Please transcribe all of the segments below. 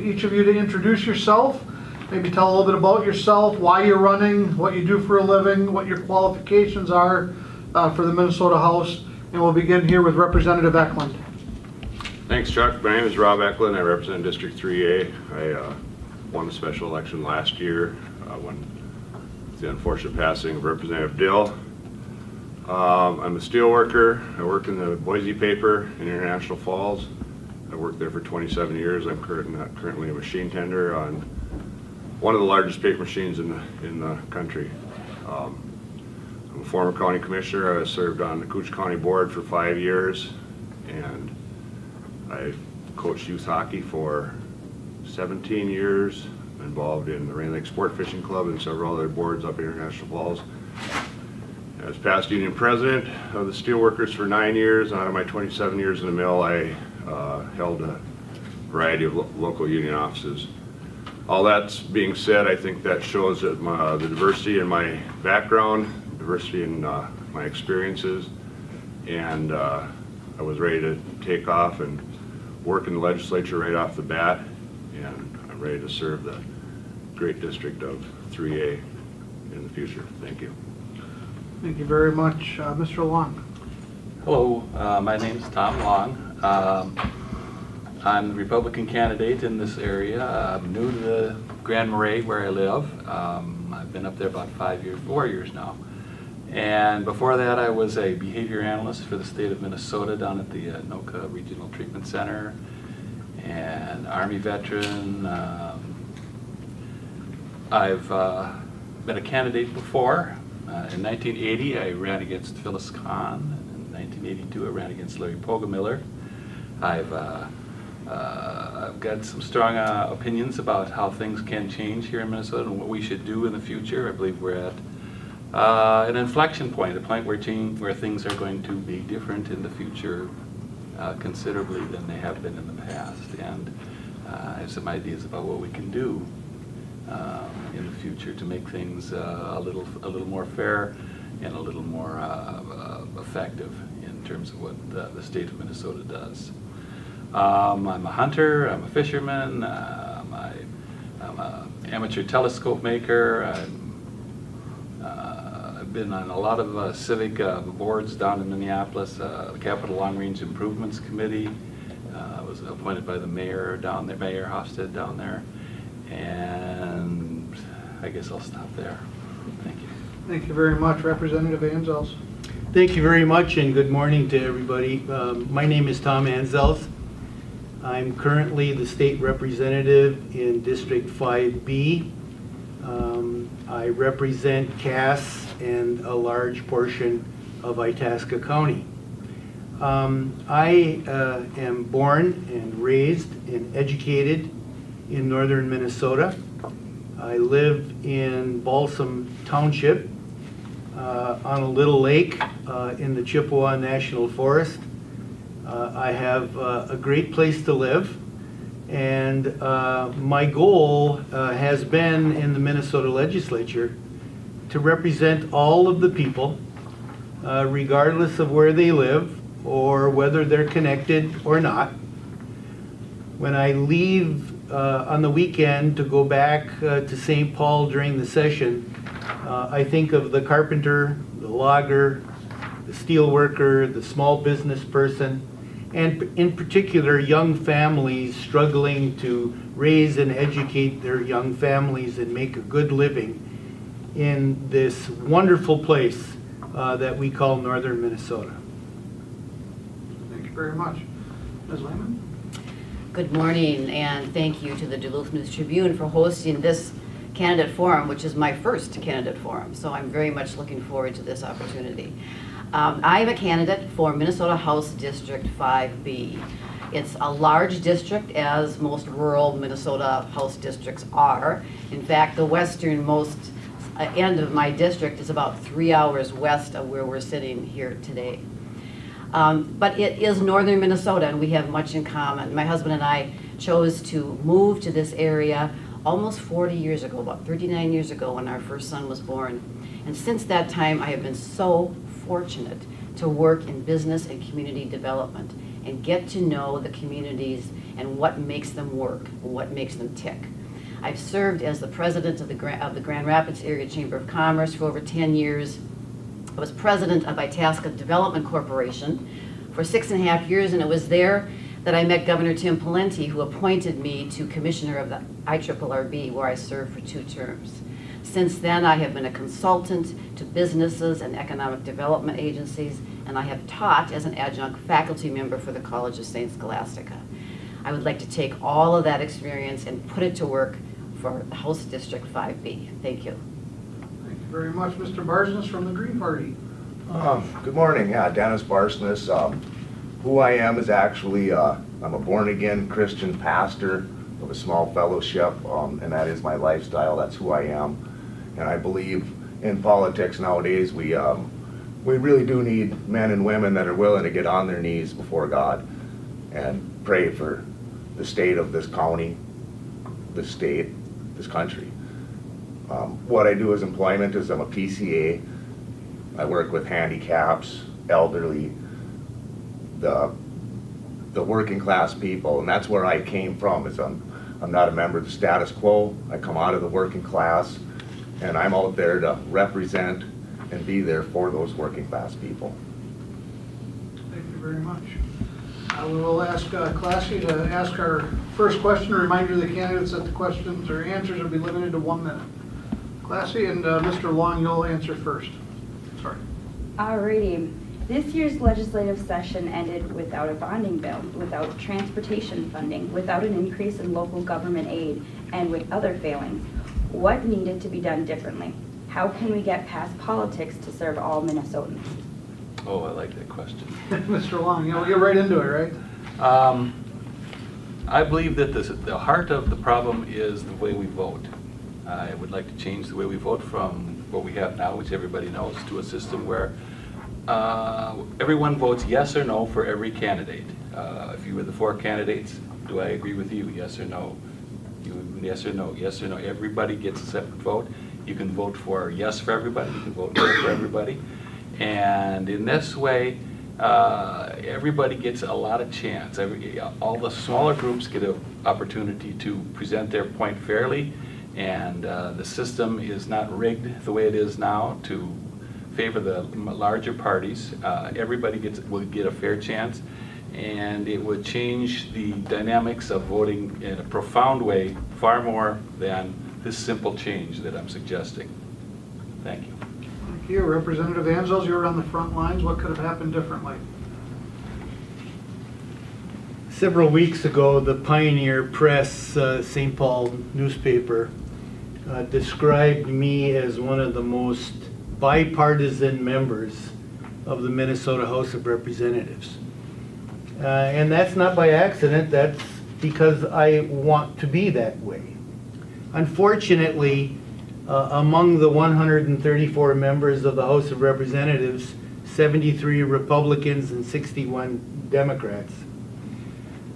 each of you to introduce yourself, maybe tell a little bit about yourself, why you're running, what you do for a living, what your qualifications are for the Minnesota House, and we'll begin here with Representative Ecklund. Thanks, Chuck. My name is Rob Ecklund. I represent District 3A. I won the special election last year when the unfortunate passing of Representative Dill. I'm a steel worker. I work in the Boise paper in International Falls. I worked there for 27 years. I'm currently a machine tender on one of the largest paper machines in the country. I'm a former county commissioner. I served on the Cooch County Board for 5 years, and I coached youth hockey for 17 years, involved in the Rain Lake Sport Fishing Club and several other boards up in International Falls. I was past union president of the Steelworkers for 9 years. Out of my 27 years in the mill, I held a variety of local union offices. All that's being said, I think that shows that the diversity in my background, diversity in my experiences, and I was ready to take off and work in the legislature right off the bat, and I'm ready to serve the great district of 3A in the future. Thank you. Thank you very much. Mr. Long. Hello, my name is Tom Long. I'm the Republican candidate in this area. I'm new to the Grand Marais where I live. I've been up there about 4 years now. And before that, I was a behavior analyst for the state of Minnesota down at the Anoka Regional Treatment Center, and Army veteran. I've been a candidate before. In 1980, I ran against Phyllis Kahn. In 1982, I ran against Larry Pogamiller. I've got some strong opinions about how things can change here in Minnesota and what we should do in the future. I believe we're at an inflection point, a point where things are going to be different in the future considerably than they have been in the past. And I have some ideas about what we can do in the future to make things a little more fair and a little more effective in terms of what the state of Minnesota does. I'm a hunter, I'm a fisherman, I'm an amateur telescope maker. I've been on a lot of civic boards down in Minneapolis, the Capital Long Range Improvements Committee. I was appointed by the mayor down there, Mayor Hofstad down there. And I guess I'll stop there. Thank you. Thank you very much, Representative Anzelc. Thank you very much, and good morning to everybody. My name is Tom Anzelc. I'm currently the state representative in District 5B. I represent Cass and a large portion of Itasca County. I am born and raised and educated in northern Minnesota. I live in Balsam Township on a little lake in the Chippewa National Forest. I have a great place to live, and my goal has been in the Minnesota legislature to represent all of the people, regardless of where they live or whether they're connected or not. When I leave on the weekend to go back to St. Paul during the session, I think of the carpenter, the logger, the steel worker, the small business person, and in particular young families struggling to raise and educate their young families and make a good living in this wonderful place that we call northern Minnesota. Thank you very much. Ms. Layman? Good morning, and thank you to the Duluth News Tribune for hosting this candidate forum, which is my first candidate forum, so I'm very much looking forward to this opportunity. I am a candidate for Minnesota House District 5B. It's a large district, as most rural Minnesota House districts are. In fact, the westernmost end of my district is about 3 hours west of where we're sitting here today. But it is northern Minnesota, and we have much in common. My husband and I chose to move to this area almost 40 years ago, about 39 years ago, when our first son was born. And since that time, I have been so fortunate to work in business and community development and get to know the communities and what makes them work, what makes them tick. I've served as the president of the Grand Rapids Area Chamber of Commerce for over 10 years. I was president of Itasca Development Corporation for 6.5 years, and it was there that I met Governor Tim Pawlenty, who appointed me to commissioner of the IRRB, where I served for 2 terms. Since then, I have been a consultant to businesses and economic development agencies, and I have taught as an adjunct faculty member for the College of St. Scholastica. I would like to take all of that experience and put it to work for House District 5B. Thank you. Thank you very much. Mr. Barsness from the Green Party. Good morning. Yeah, Dennis Barsness. Who I am is actually, I'm a born-again Christian pastor of a small fellowship, and that is my lifestyle. That's who I am. And I believe in politics nowadays, we really do need men and women that are willing to get on their knees before God and pray for the state of this county, this state, this country. What I do as employment is I'm a PCA. I work with handicaps, elderly, the working class people, and that's where I came from. Is I'm not a member of the status quo. I come out of the working class, and I'm out there to represent and be there for those working class people. Thank you very much. We will ask Classy to ask our first question. A reminder to the candidates that the questions or answers will be limited to 1 minute. Classy, and Mr. Long, you'll answer first. Sorry. Alrighty. This year's legislative session ended without a bonding bill, without transportation funding, without an increase in local government aid, and with other failings. What needed to be done differently? How can we get past politics to serve all Minnesotans? Oh, I like that question. Mr. Long, we'll get right into it, right? I believe that the heart of the problem is the way we vote. I would like to change the way we vote from what we have now, which everybody knows, to a system where everyone votes yes or no for every candidate. If you were the 4 candidates, do I agree with you? Yes or no? Yes or no? Yes or no? Everybody gets a separate vote. You can vote for yes for everybody. You can vote no for everybody. And in this way, everybody gets a lot of chance. All the smaller groups get an opportunity to present their point fairly, and the system is not rigged the way it is now to favor the larger parties. Everybody will get a fair chance, and it would change the dynamics of voting in a profound way, far more than this simple change that I'm suggesting. Thank you. Thank you. Representative Anzelc, you were on the front lines. What could have happened differently? Several weeks ago, the Pioneer Press St. Paul newspaper described me as one of the most bipartisan members of the Minnesota House of Representatives. And that's not by accident, that's because I want to be that way. Unfortunately, among the 134 members of the House of Representatives, 73 Republicans and 61 Democrats.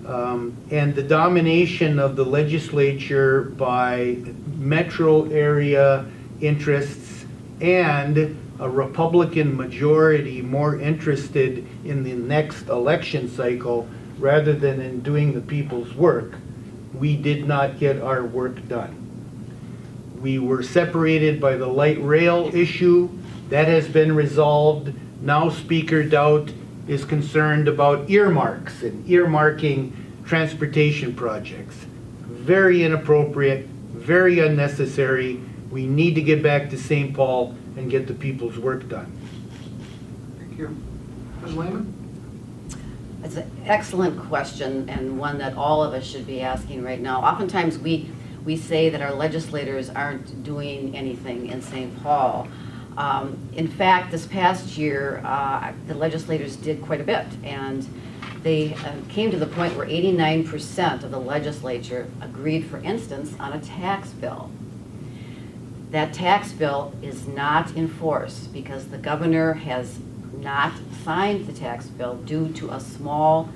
And the domination of the legislature by metro area interests and a Republican majority more interested in the next election cycle rather than in doing the people's work, we did not get our work done. We were separated by the light rail issue. That has been resolved. Now Speaker Dowd is concerned about earmarks and earmarking transportation projects. Very inappropriate, very unnecessary. We need to get back to St. Paul and get the people's work done. Thank you. Ms. Layman? It's an excellent question, and one that all of us should be asking right now. Oftentimes we say that our legislators aren't doing anything in St. Paul. In fact, this past year, the legislators did quite a bit, and they came to the point where 89% of the legislature agreed, for instance, on a tax bill. That tax bill is not in force because the governor has not signed the tax bill due to a small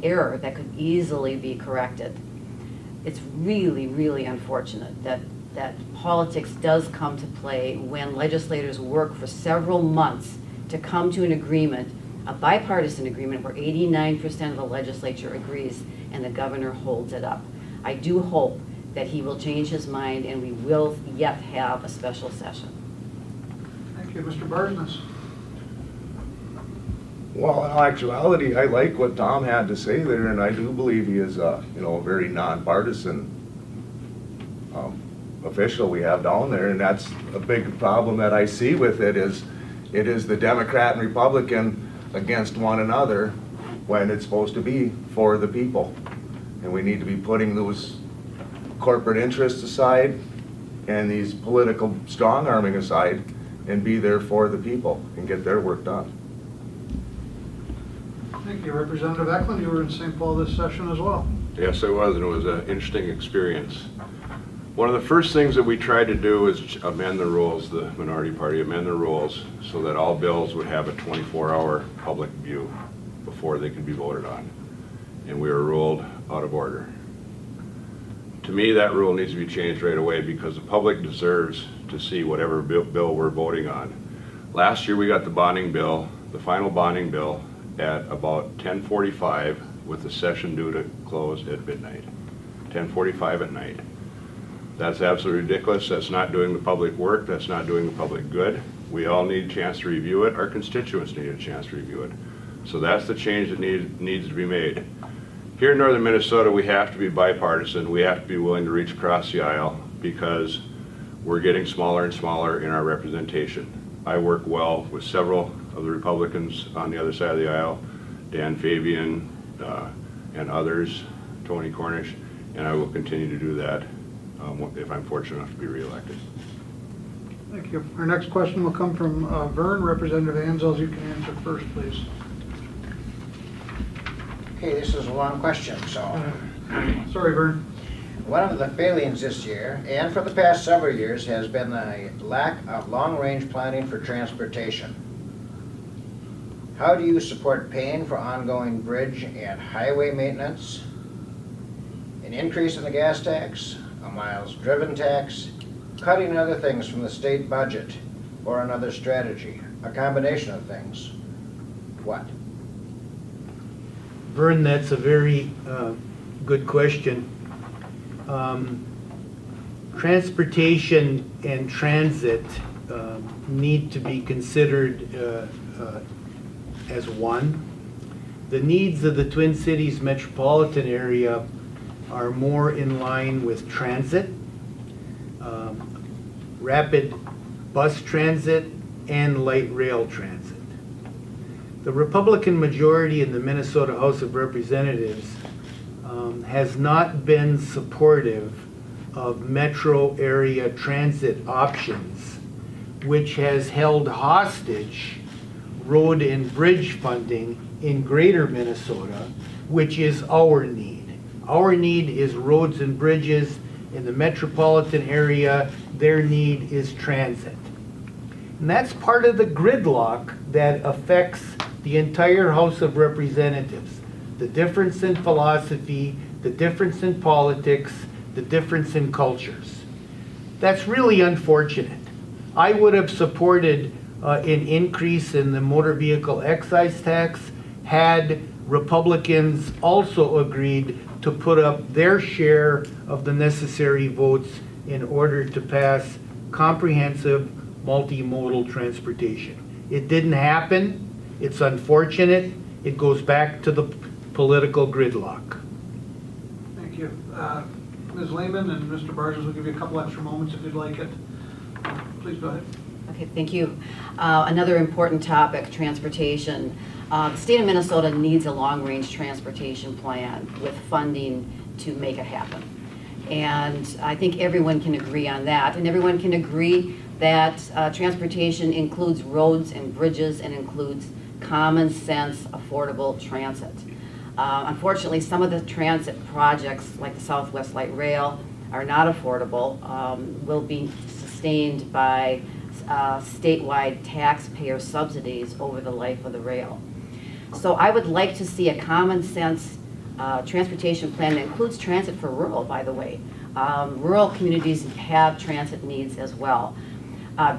error that could easily be corrected. It's really, really unfortunate that politics does come to play when legislators work for several months to come to an agreement a bipartisan agreement where 89% of the legislature agrees and the governor holds it up. I do hope that he will change his mind and we will yet have a special session. Thank you. Mr. Barsness? Well, in all actuality, I like what Tom had to say there, and I do believe he is a very nonpartisan official we have down there, and that's a big problem that I see with it is the Democrat and Republican against one another when it's supposed to be for the people. And we need to be putting those corporate interests aside and these political strong-arming aside and be there for the people and get their work done. Thank you. Representative Ecklund, you were in St. Paul this session as well. Yes, I was, and it was an interesting experience. One of the first things that we tried to do is amend the rules, the minority party amend the rules, so that all bills would have a 24-hour public view before they could be voted on. And we were ruled out of order. To me, that rule needs to be changed right away because the public deserves to see whatever bill we're voting on. Last year, we got the bonding bill, the final bonding bill, at about 10:45 with the session due to close at midnight. 10:45 at night. That's absolutely ridiculous. That's not doing the public work. That's not doing the public good. We all need a chance to review it. Our constituents need a chance to review it. So that's the change that needs to be made. Here in northern Minnesota, we have to be bipartisan. We have to be willing to reach across the aisle because we're getting smaller and smaller in our representation. I work well with several of the Republicans on the other side of the aisle, Dan Fabian and others, Tony Cornish, and I will continue to do that if I'm fortunate enough to be reelected. Thank you. Our next question will come from Vern. Representative Anzelc, you can answer first, please. Okay, this is a long question, so. Sorry, Vern. One of the failings this year, and for the past several years, has been the lack of long-range planning for transportation. How do you support paying for ongoing bridge and highway maintenance, an increase in the gas tax, a miles driven tax, cutting other things from the state budget, or another strategy, a combination of things? What? Vern, that's a very good question. Transportation and transit need to be considered as one. The needs of the Twin Cities metropolitan area are more in line with transit, rapid bus transit, and light rail transit. The Republican majority in the Minnesota House of Representatives has not been supportive of metro area transit options, which has held hostage road and bridge funding in greater Minnesota, which is our need. Our need is roads and bridges. In the metropolitan area, their need is transit. And that's part of the gridlock that affects the entire House of Representatives. The difference in philosophy, the difference in politics, the difference in cultures. That's really unfortunate. I would have supported an increase in the motor vehicle excise tax had Republicans also agreed to put up their share of the necessary votes in order to pass comprehensive multimodal transportation. It didn't happen. It's unfortunate. It goes back to the political gridlock. Thank you. Ms. Layman and Mr. Barsness will give you a couple extra moments if you'd like it. Please go ahead. Okay, thank you. Another important topic, transportation. The state of Minnesota needs a long-range transportation plan with funding to make it happen. And I think everyone can agree on that. And everyone can agree that transportation includes roads and bridges and includes common sense, affordable transit. Unfortunately, some of the transit projects, like the Southwest Light Rail, are not affordable, will be sustained by statewide taxpayer subsidies over the life of the rail. So I would like to see a common sense transportation plan that includes transit for rural, by the way. Rural communities have transit needs as well.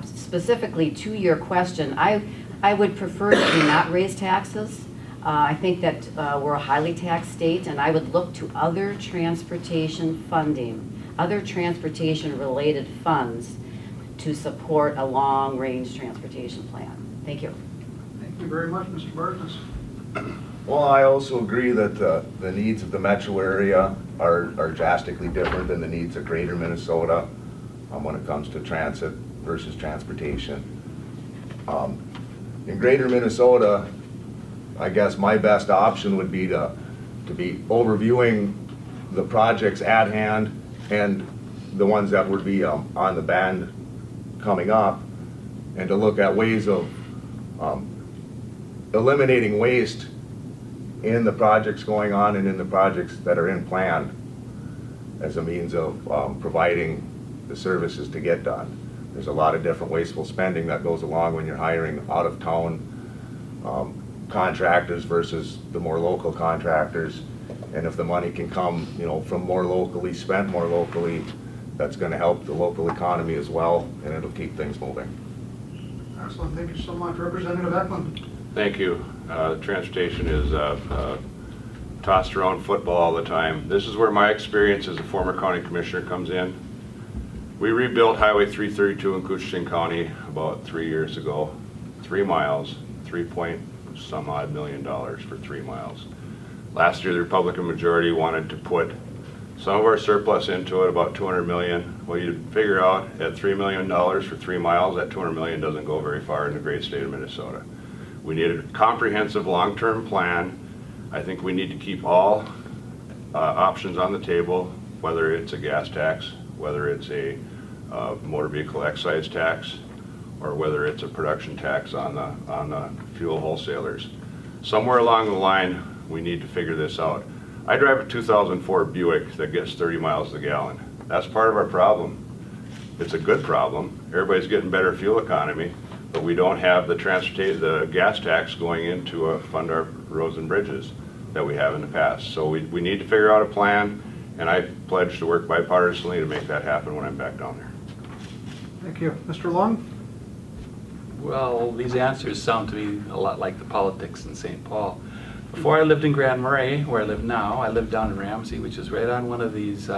Specifically to your question, I I would prefer that we not raise taxes. I think that we're a highly taxed state, and I would look to other transportation funding, other transportation-related funds to support a long-range transportation plan. Thank you. Thank you very much, Mr. Barsness. Well, I also agree that the needs of the metro area are drastically different than the needs of greater Minnesota when it comes to transit versus transportation. In greater Minnesota, I guess my best option would be to be overviewing the projects at hand and the ones that would be on the band coming up, and to look at ways of eliminating waste in the projects going on and in the projects that are in plan as a means of providing the services to get done. There's a lot of different wasteful spending that goes along when you're hiring out-of-town contractors versus the more local contractors. And if the money can come, from more locally, spent more locally, that's going to help the local economy as well, and it'll keep things moving. Excellent, thank you so much. Representative Ecklund. Thank you. Transportation is tossed around football all the time. This is where my experience as a former county commissioner comes in. We rebuilt Highway 332 in Couchiching County about 3 years ago. 3 miles, $3 point million for 3 miles. Last year, the Republican majority wanted to put some of our surplus into it, about $200 million. Well, you figure out at $3 million for 3 miles, that $200 million doesn't go very far in the great state of Minnesota. We need a comprehensive long-term plan. I think we need to keep all options on the table, whether it's a gas tax, whether it's a motor vehicle excise tax, or whether it's a production tax on the fuel wholesalers. Somewhere along the line, we need to figure this out. I drive a 2004 Buick that gets 30 miles a gallon. That's part of our problem. It's a good problem. Everybody's getting better fuel economy, but we don't have the gas tax going into fund our roads and bridges that we have in the past. So we need to figure out a plan, and I pledge to work bipartisanly to make that happen when I'm back down there. Thank you. Mr. Long? Well, these answers sound to me a lot like the politics in St. Paul. Before I lived in Grand Marais, where I live now, I lived down in Ramsey, which is right on one of these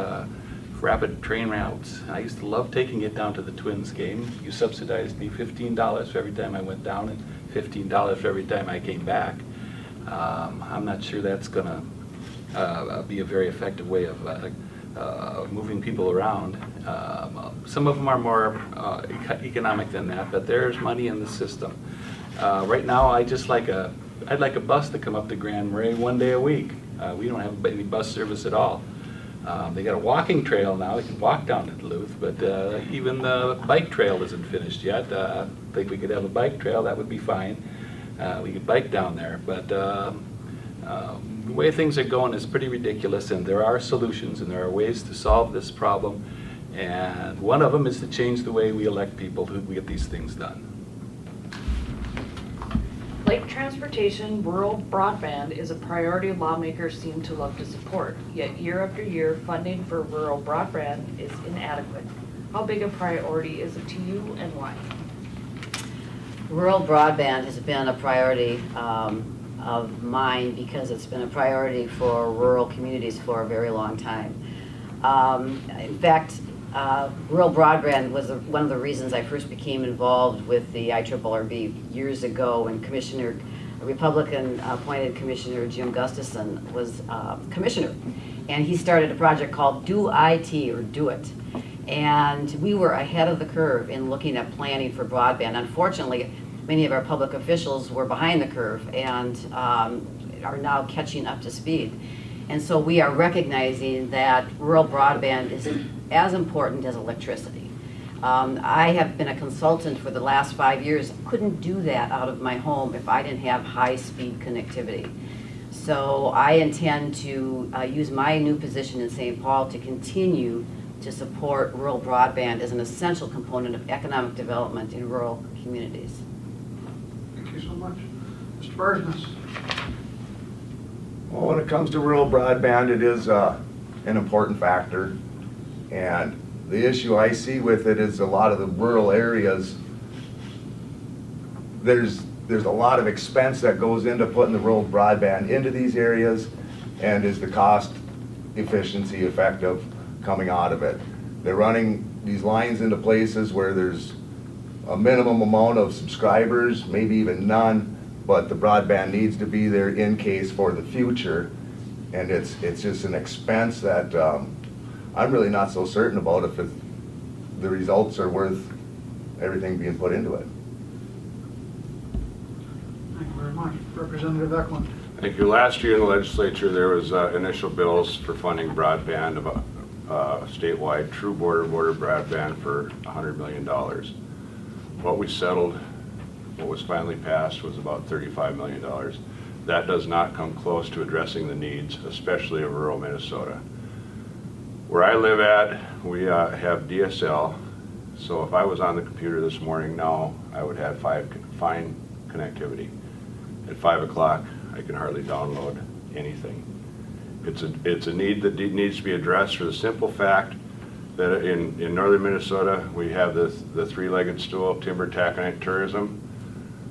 rapid train routes. I used to love taking it down to the Twins game. You subsidized me $15 for every time I went down and $15 for every time I came back. I'm not sure that's going to be a very effective way of moving people around. Some of them are more economic than that, but there's money in the system. Right now, I'd like a bus to come up to Grand Marais 1 day a week. We don't have any bus service at all. They got a walking trail now. They can walk down to Duluth, but even the bike trail isn't finished yet. I think we could have a bike trail. That would be fine. We could bike down there, but the way things are going is pretty ridiculous, and there are solutions, and there are ways to solve this problem, and one of them is to change the way we elect people who get these things done. Lake transportation, rural broadband is a priority lawmakers seem to love to support, yet year after year, funding for rural broadband is inadequate. How big a priority is it to you and why? Rural broadband has been a priority of mine because it's been a priority for rural communities for a very long time. In fact, rural broadband was one of the reasons I first became involved with the IRRB years ago when Republican appointed Commissioner Jim Gustafson was commissioner. And he started a project called Do IT, or Do It. And we were ahead of the curve in looking at planning for broadband. Unfortunately, many of our public officials were behind the curve and are now catching up to speed. And so we are recognizing that rural broadband is as important as electricity. I have been a consultant for the last 5 years. Couldn't do that out of my home if I didn't have high-speed connectivity. So I intend to use my new position in St. Paul to continue to support rural broadband as an essential component of economic development in rural communities. Thank you so much. Mr. Barsness? Well, when it comes to rural broadband, it is an important factor. And the issue I see with it is a lot of the rural areas, there's there's a lot of expense that goes into putting the rural broadband into these areas, and is the cost efficiency effective coming out of it. They're running these lines into places where there's a minimum amount of subscribers, maybe even none, but the broadband needs to be there in case for the future. And it's just an expense that I'm really not so certain about if the results are worth everything being put into it. Thank you very much. Representative Ecklund. Thank you. Last year in the legislature, there was initial bills for funding broadband, about statewide true border broadband for $100 million. What we settled, what was finally passed, was about $35 million. That does not come close to addressing the needs, especially of rural Minnesota. Where I live at, we have DSL, so if I was on the computer this morning now, I would have fine connectivity. At 5 o'clock, I can hardly download anything. It's a need that needs to be addressed for the simple fact that in northern Minnesota, we have the three-legged stool of timber, taconite, tourism.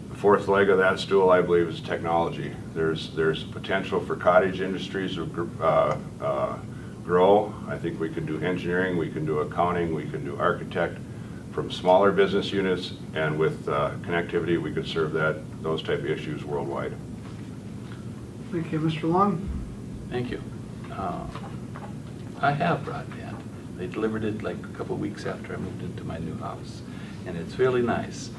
The fourth leg of that stool, I believe, is technology. There's potential for cottage industries to grow. I think we could do engineering, we can do accounting, we can do architect from smaller business units, and with connectivity, we could serve those type of issues worldwide. Thank you. Mr. Long? Thank you. I have broadband. They delivered it like a couple weeks after I moved into my new house, and it's really nice.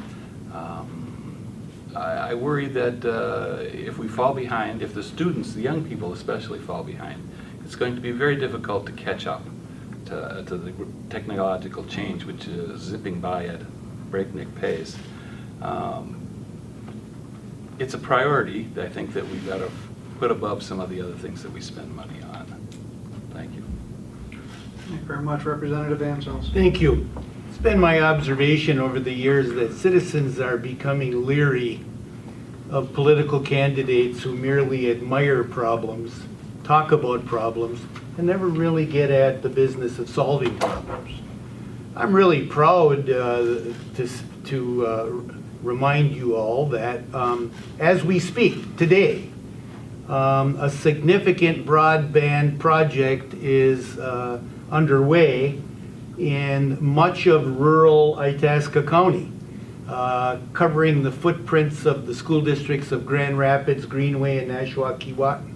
I worry that if we fall behind, if the students, the young people especially, fall behind, it's going to be very difficult to catch up to the technological change, which is zipping by at breakneck pace. It's a priority, I think, that we've got to put above some of the other things that we spend money on. Thank you. Thank you very much. Representative Anzelc. Thank you. It's been my observation over the years that citizens are becoming leery of political candidates who merely admire problems, talk about problems, and never really get at the business of solving problems. I'm really proud to remind you all that as we speak today, a significant broadband project is underway in much of rural Itasca County, covering the footprints of the school districts of Grand Rapids, Greenway, and Nashua-Keewatin.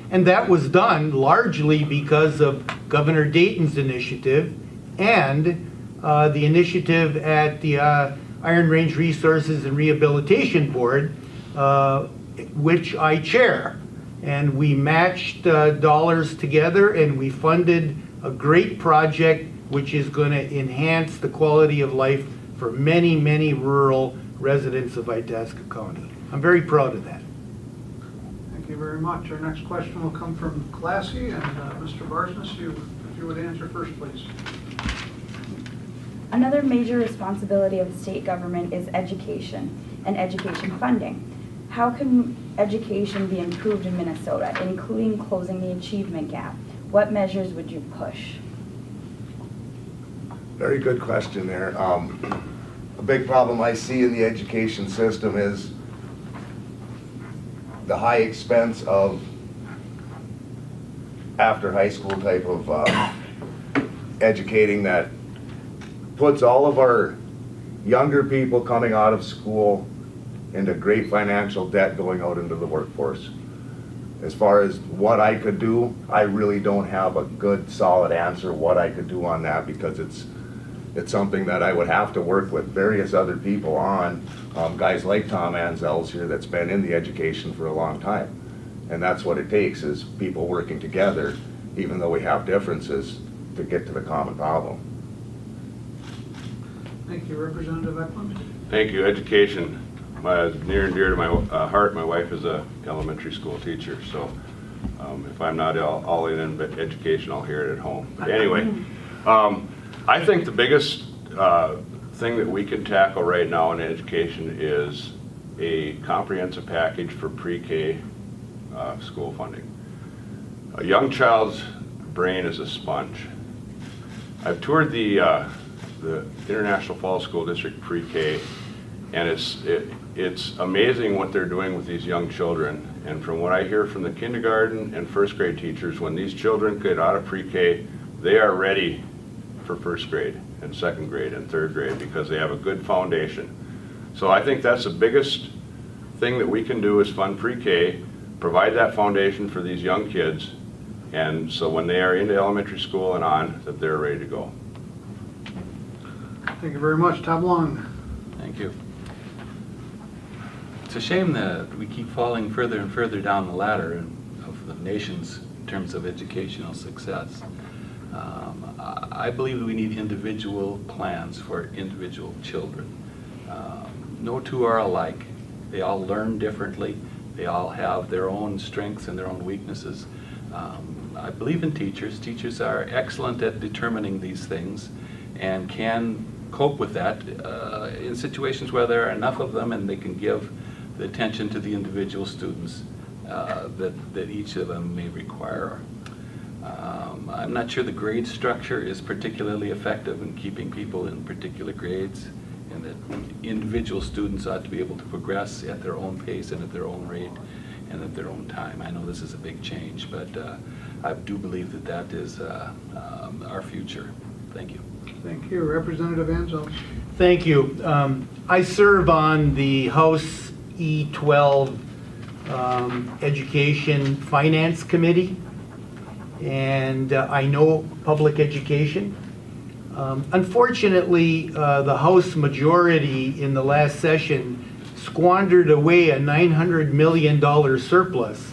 And that was done largely because of Governor Dayton's initiative and the initiative at the Iron Range Resources and Rehabilitation Board, which I chair. And we matched dollars together, and we funded a great project which is going to enhance the quality of life for many, many rural residents of Itasca County. I'm very proud of that. Thank you very much. Our next question will come from Classy, and Mr. Barsness, if you would answer first, please. Another major responsibility of the state government is education and education funding. How can education be improved in Minnesota, including closing the achievement gap? What measures would you push? Very good question there. A big problem I see in the education system is the high expense of after high school type of educating that puts all of our younger people coming out of school into great financial debt going out into the workforce. As far as what I could do, I really don't have a good solid answer what I could do on that, because it's something that I would have to work with various other people on, guys like Tom Anzelc here that's been in the education for a long time. And that's what it takes, is people working together, even though we have differences, to get to the common problem. Thank you. Representative Ecklund. Thank you. Education, near and dear to my heart. My wife is a elementary school teacher, so if I'm not all in education, I'll hear it at home. But anyway, I think the biggest thing that we can tackle right now in education is a comprehensive package for pre-K school funding. A young child's brain is a sponge. I've toured the International Falls School District pre-K And it's amazing what they're doing with these young children. And from what I hear from the kindergarten and first grade teachers, when these children get out of pre-K, they are ready for first grade and second grade and third grade because they have a good foundation. So I think that's the biggest thing that we can do is fund pre-K, provide that foundation for these young kids, and so when they are into elementary school and on, that they're ready to go. Thank you very much. Tom Long. Thank you. It's a shame that we keep falling further and further down the ladder of the nation's in terms of educational success. I believe we need individual plans for individual children. No two are alike. They all learn differently. They all have their own strengths and their own weaknesses. I believe in teachers. Teachers are excellent at determining these things and can cope with that in situations where there are enough of them and they can give the attention to the individual students that each of them may require. I'm not sure the grade structure is particularly effective in keeping people in particular grades, and that individual students ought to be able to progress at their own pace and at their own rate and at their own time. I know this is a big change, but I do believe that that is our future. Thank you. Thank you. Representative Anzelc. Thank you. I serve on the House E12 Education Finance Committee, and I know public education. Unfortunately, the House majority in the last session squandered away a $900 million surplus,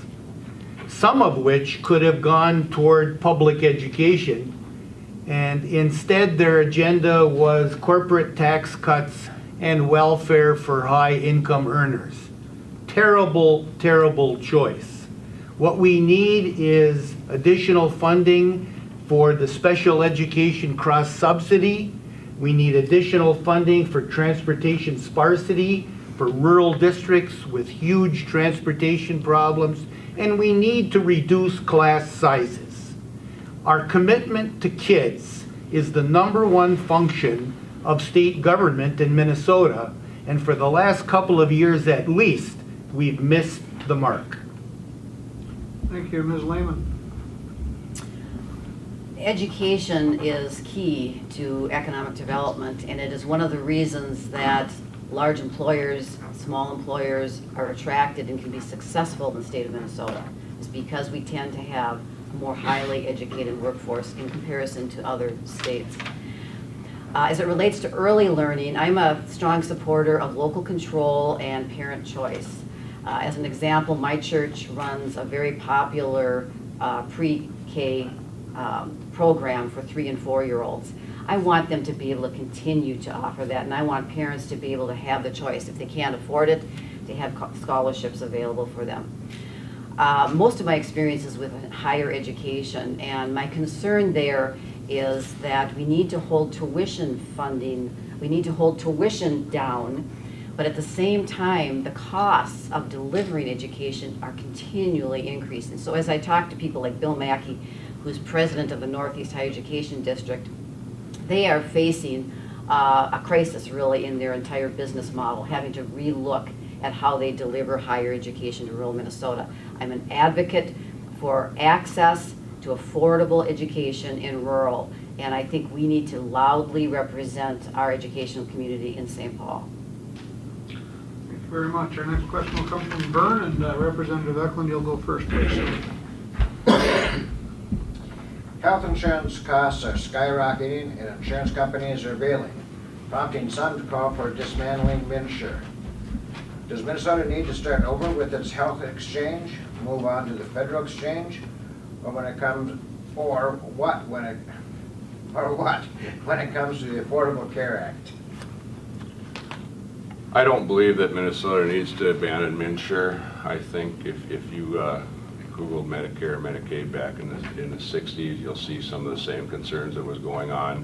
some of which could have gone toward public education, and instead their agenda was corporate tax cuts and welfare for high-income earners. Terrible, terrible choice. What we need is additional funding for the special education cross-subsidy. We need additional funding for transportation sparsity for rural districts with huge transportation problems, and we need to reduce class sizes. Our commitment to kids is the #1 function of state government in Minnesota, and for the last couple of years at least, we've missed the mark. Thank you. Ms. Layman. Education is key to economic development, and it is one of the reasons that large employers, small employers are attracted and can be successful in the state of Minnesota, is because we tend to have a more highly educated workforce in comparison to other states. As it relates to early learning, I'm a strong supporter of local control and parent choice. As an example, my church runs a very popular pre-K program for 3- and 4-year-olds. I want them to be able to continue to offer that, and I want parents to be able to have the choice, if they can't afford it, to have scholarships available for them. Most of my experience is with higher education, and my concern there is that we need to hold tuition funding, we need to hold tuition down, but at the same time, the costs of delivering education are continually increasing. So as I talk to people like Bill Mackey, who's president of the Northeast Higher Education District, they are facing a crisis really in their entire business model, having to relook at how they deliver higher education to rural Minnesota. I'm an advocate for access to affordable education in rural, and I think we need to loudly represent our educational community in St. Paul. Thank you very much. Our next question will come from Byrne, and Representative Ecklund, you'll go first, please. Health insurance costs are skyrocketing and insurance companies are bailing, prompting some to call for dismantling MNsure. Does Minnesota need to start over with its health exchange, move on to the federal exchange, or when it comes to the Affordable Care Act? I don't believe that Minnesota needs to abandon MNsure. I think if you Google Medicare, Medicaid back in the 60s, you'll see some of the same concerns that was going on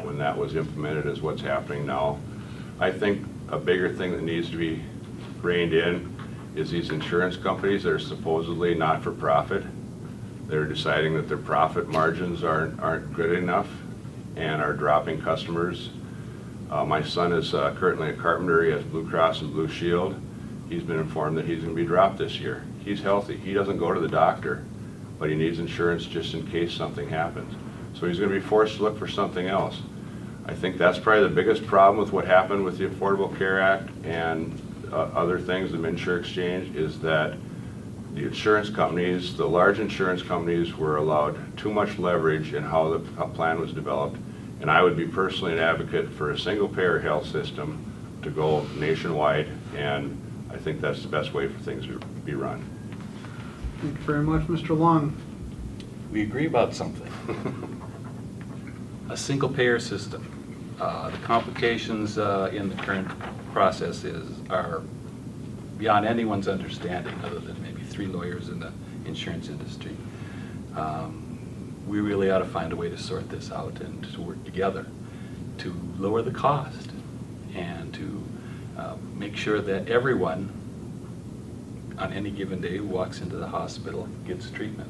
when that was implemented as what's happening now. I think a bigger thing that needs to be reined in is these insurance companies that are supposedly not-for-profit. They're deciding that their profit margins aren't good enough and are dropping customers My son is currently a carpenter. He has Blue Cross and Blue Shield. He's been informed that he's going to be dropped this year. He's healthy. He doesn't go to the doctor, but he needs insurance just in case something happens. So he's going to be forced to look for something else. I think that's probably the biggest problem with what happened with the Affordable Care Act and other things, the MNsure exchange, is that the insurance companies, the large insurance companies, were allowed too much leverage in how the plan was developed. And I would be personally an advocate for a single-payer health system to go nationwide, and I think that's the best way for things to be run. Thank you very much, Mr. Long. We agree about something. A single-payer system. The complications in the current process are beyond anyone's understanding, other than maybe 3 lawyers in the insurance industry. We really ought to find a way to sort this out and to work together to lower the cost and to make sure that everyone on any given day who walks into the hospital gets treatment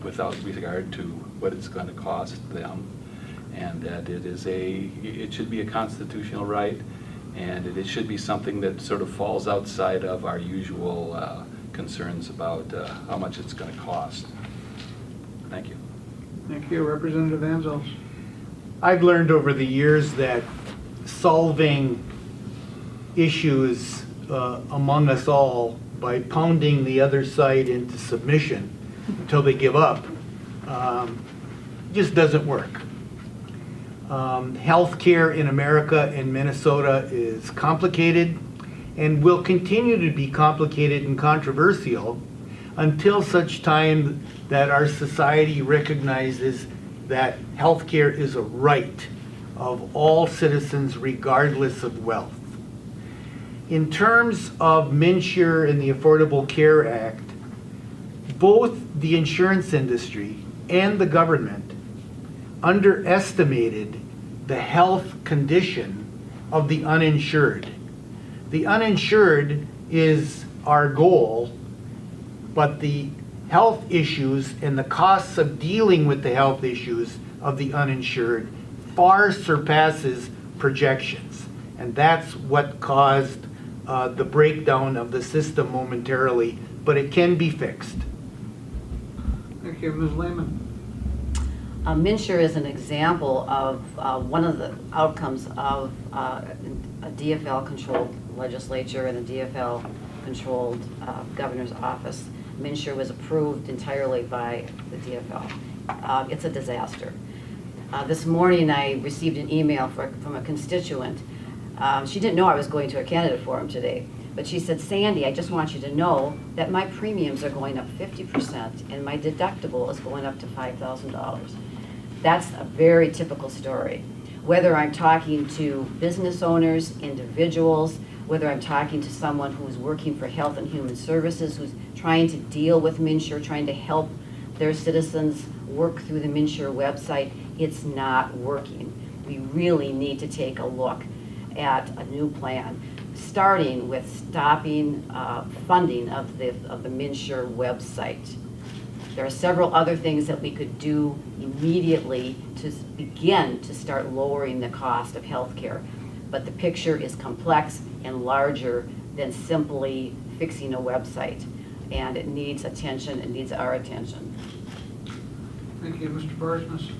without regard to what it's going to cost them, and that it should be a constitutional right, and it should be something that sort of falls outside of our usual concerns about how much it's going to cost. Thank you. Thank you, Representative Anzelc. I've learned over the years that solving issues among us all by pounding the other side into submission until they give up just doesn't work. Healthcare in America and Minnesota is complicated and will continue to be complicated and controversial until such time that our society recognizes that healthcare is a right of all citizens regardless of wealth. In terms of MNsure and the Affordable Care Act, both the insurance industry and the government underestimated the health condition of the uninsured. The uninsured is our goal, but the health issues and the costs of dealing with the health issues of the uninsured far surpasses projections. And that's what caused the breakdown of the system momentarily, but it can be fixed. Thank you, Ms. Layman. MNsure is an example of one of the outcomes of a DFL-controlled legislature and a DFL-controlled governor's office. MNsure was approved entirely by the DFL. It's a disaster. This morning I received an email from a constituent. She didn't know I was going to a candidate forum today, but she said, "Sandy, I just want you to know that my premiums are going up 50% and my deductible is going up to $5,000. That's a very typical story. Whether I'm talking to business owners, individuals, whether I'm talking to someone who's working for Health and Human Services, who's trying to deal with MNsure, trying to help their citizens work through the MNsure website, it's not working. We really need to take a look at a new plan, starting with stopping funding of the MNsure website. There are several other things that we could do immediately to begin to start lowering the cost of healthcare. But the picture is complex and larger than simply fixing a website. And it needs attention, it needs our attention. Thank you, Mr. Barsness.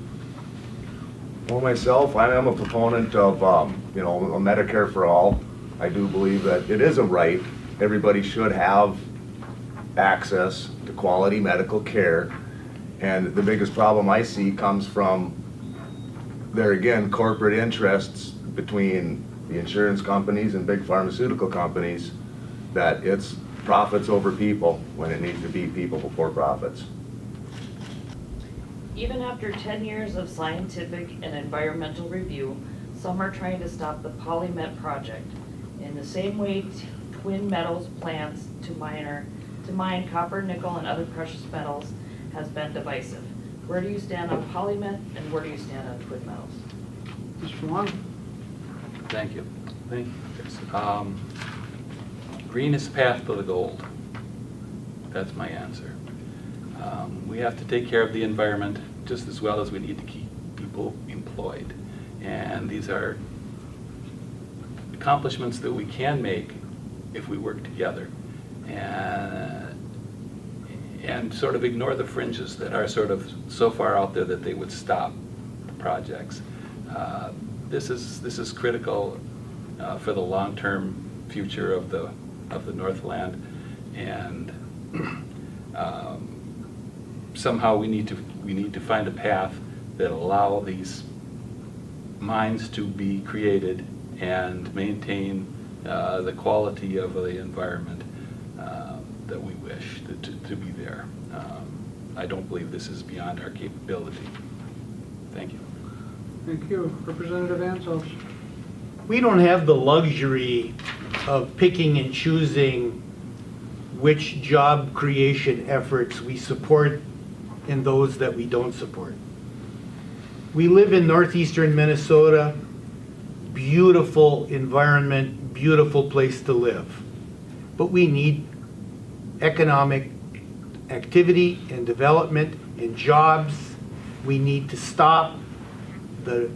Well, myself, I am a proponent of, a Medicare for all. I do believe that it is a right. Everybody should have access to quality medical care. And the biggest problem I see comes from, there again, corporate interests between the insurance companies and big pharmaceutical companies, that it's profits over people when it needs to be people before profits. Even after 10 years of scientific and environmental review, some are trying to stop the PolyMet project. In the same way Twin Metals plans to mine copper, nickel, and other precious metals has been divisive. Where do you stand on PolyMet and where do you stand on Twin Metals? Mr. Long. Thank you. Thank you, Chris. Green is the path to the gold. That's my answer. We have to take care of the environment just as well as we need to keep people employed. And these are accomplishments that we can make if we work together and sort of ignore the fringes that are sort of so far out there that they would stop the projects. This is critical for the long-term future of the Northland, and somehow we need to find a path that allow these mines to be created and maintain the quality of the environment that we wish to be there. I don't believe this is beyond our capability. Thank you. Thank you. Representative Anzelc. We don't have the luxury of picking and choosing which job creation efforts we support and those that we don't support. We live in northeastern Minnesota, beautiful environment, beautiful place to live. But we need economic activity and development and jobs. We need to stop the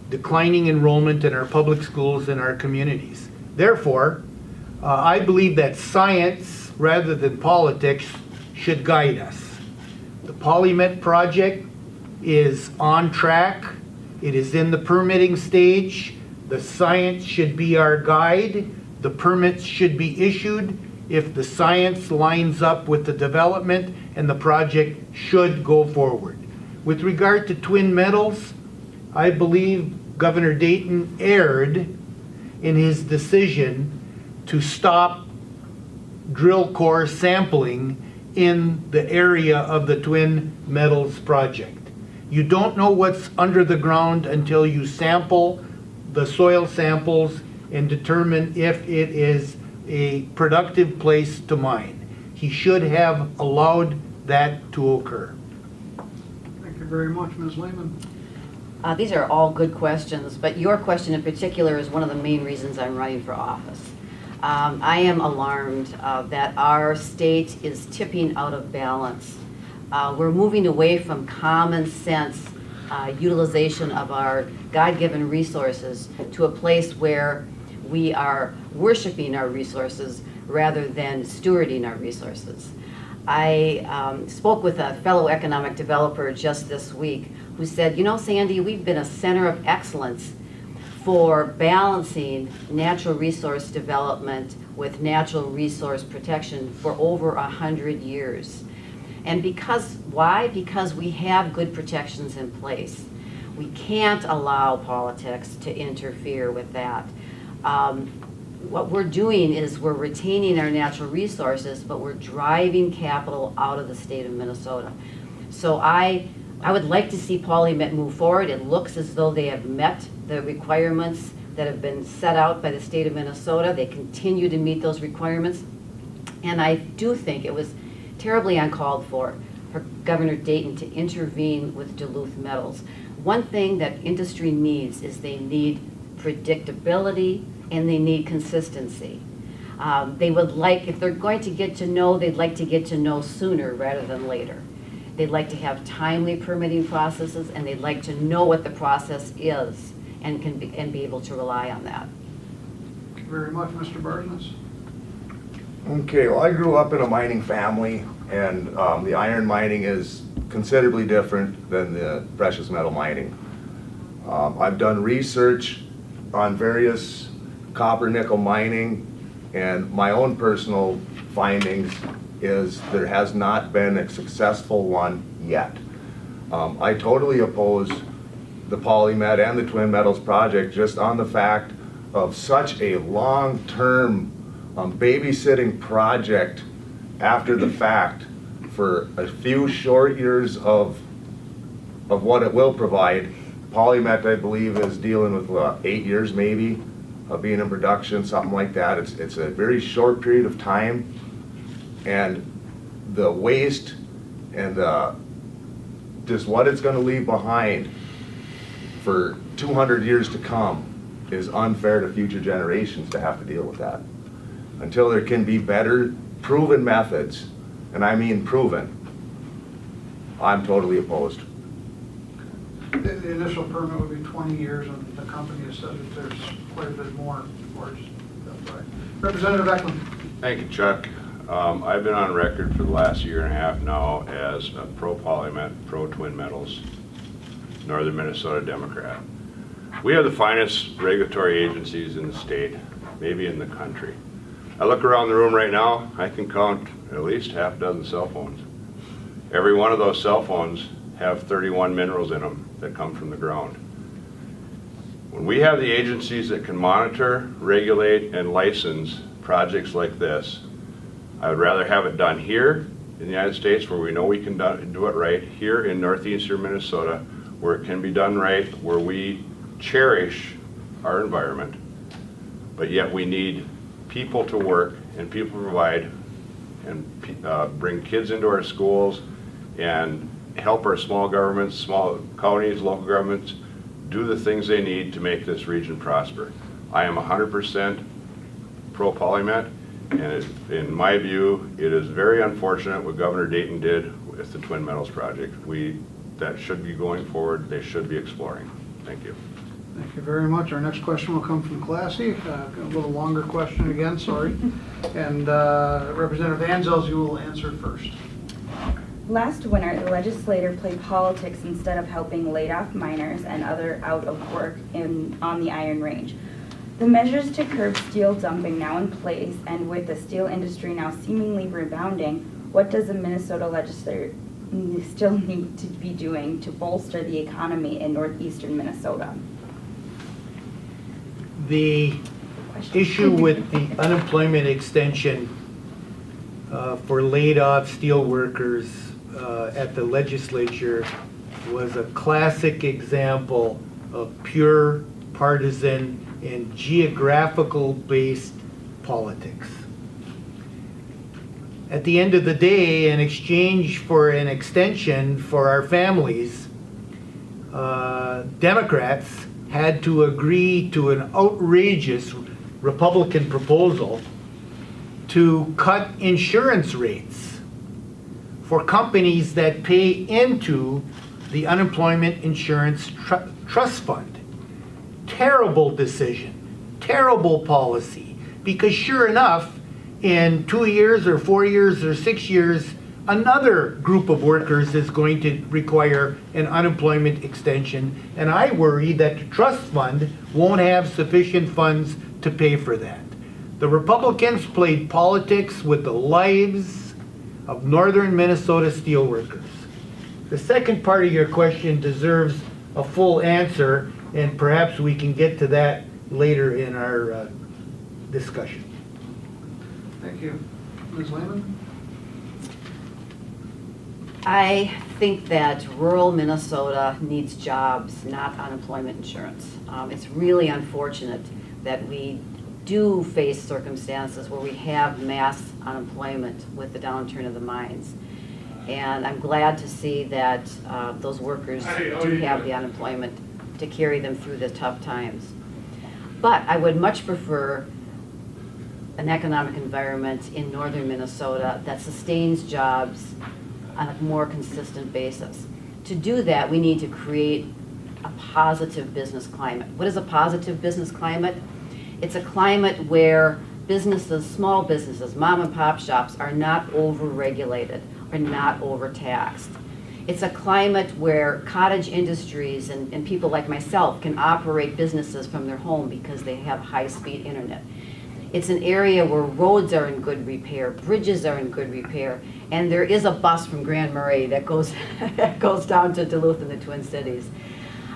declining enrollment in our public schools and our communities. Therefore, I believe that science rather than politics should guide us. The PolyMet project is on track. It is in the permitting stage. The science should be our guide. The permits should be issued if the science lines up with the development, and the project should go forward. With regard to Twin Metals, I believe Governor Dayton erred in his decision to stop drill core sampling in the area of the Twin Metals project. You don't know what's under the ground until you sample the soil samples and determine if it is a productive place to mine. He should have allowed that to occur. Thank you very much, Ms. Layman. These are all good questions, but your question in particular is one of the main reasons I'm running for office. I am alarmed that our state is tipping out of balance. We're moving away from common sense utilization of our God-given resources to a place where we are worshiping our resources rather than stewarding our resources. I spoke with a fellow economic developer just this week who said, you know, Sandy, we've been a center of excellence for balancing natural resource development with natural resource protection for over 100 years. And why? Because we have good protections in place. We can't allow politics to interfere with that. What we're doing is we're retaining our natural resources, but we're driving capital out of the state of Minnesota. So I would like to see PolyMet move forward. It looks as though they have met the requirements that have been set out by the state of Minnesota. They continue to meet those requirements. And I do think it was terribly uncalled for Governor Dayton to intervene with Duluth Metals. One thing that industry needs is they need predictability and they need consistency. They would like, if they're going to get to know, they'd like to get to know sooner rather than later. They'd like to have timely permitting processes, and they'd like to know what the process is and be able to rely on that. Thank you very much, Mr. Barsness. Okay, well, I grew up in a mining family, and the iron mining is considerably different than the precious metal mining. I've done research on various copper nickel mining, and my own personal findings is there has not been a successful one yet. I totally oppose the PolyMet and the Twin Metals project just on the fact of such a long-term babysitting project after the fact for a few short years of what it will provide. PolyMet, I believe, is dealing with 8 years maybe of being in production, something like that. It's a very short period of time, and the waste and just what it's going to leave behind for 200 years to come is unfair to future generations to have to deal with that. Until there can be better proven methods, and I mean proven, I'm totally opposed. The initial permit would be 20 years, and the company has said that there's quite a bit more, of course. That's right. Representative Ecklund. Thank you, Chuck. I've been on record for the last year and a half now as a pro-polymet, pro-twin metals, Northern Minnesota Democrat. We have the finest regulatory agencies in the state, maybe in the country. I look around the room right now, I can count at least half a dozen cell phones. Every one of those cell phones have 31 minerals in them that come from the ground. When we have the agencies that can monitor, regulate, and license projects like this, I would rather have it done here in the United States where we know we can do it right, here in northeastern Minnesota where it can be done right, where we cherish our environment, but yet we need people to work and people to provide and bring kids into our schools and help our small governments, small counties, local governments do the things they need to make this region prosper. I am 100% pro-polymet, and in my view, it is very unfortunate what Governor Dayton did with the Twin Metals project. That should be going forward. They should be exploring. Thank you. Thank you very much. Our next question will come from Classy. A little longer question again, sorry. And Representative Anzelc, you will answer first. Last winter, the legislature played politics instead of helping laid-off miners and other out of work on the Iron Range. The measures to curb steel dumping now in place, and with the steel industry now seemingly rebounding, what does the Minnesota legislature still need to be doing to bolster the economy in northeastern Minnesota? The issue with the unemployment extension for laid-off steel workers at the legislature was a classic example of pure partisan and geographical-based politics. At the end of the day, in exchange for an extension for our families, Democrats had to agree to an outrageous Republican proposal to cut insurance rates for companies that pay into the Unemployment Insurance Trust Fund. Terrible decision, terrible policy, because sure enough, in 2 years or 4 years or 6 years, another group of workers is going to require an unemployment extension, and I worry that the trust fund won't have sufficient funds to pay for that. The Republicans played politics with the lives of northern Minnesota steelworkers. The second part of your question deserves a full answer, and perhaps we can get to that later in our discussion. Thank you. Ms. Layman? I think that rural Minnesota needs jobs, not unemployment insurance. It's really unfortunate that we do face circumstances where we have mass unemployment with the downturn of the mines. And I'm glad to see that those workers do have the unemployment to carry them through the tough times. But I would much prefer an economic environment in northern Minnesota that sustains jobs on a more consistent basis. To do that, we need to create a positive business climate. What is a positive business climate? It's a climate where businesses, small businesses, mom and pop shops are not over-regulated or not overtaxed. It's a climate where cottage industries and people like myself can operate businesses from their home because they have high-speed internet. It's an area where roads are in good repair, bridges are in good repair, and there is a bus from Grand Marais that goes that goes down to Duluth and the Twin Cities.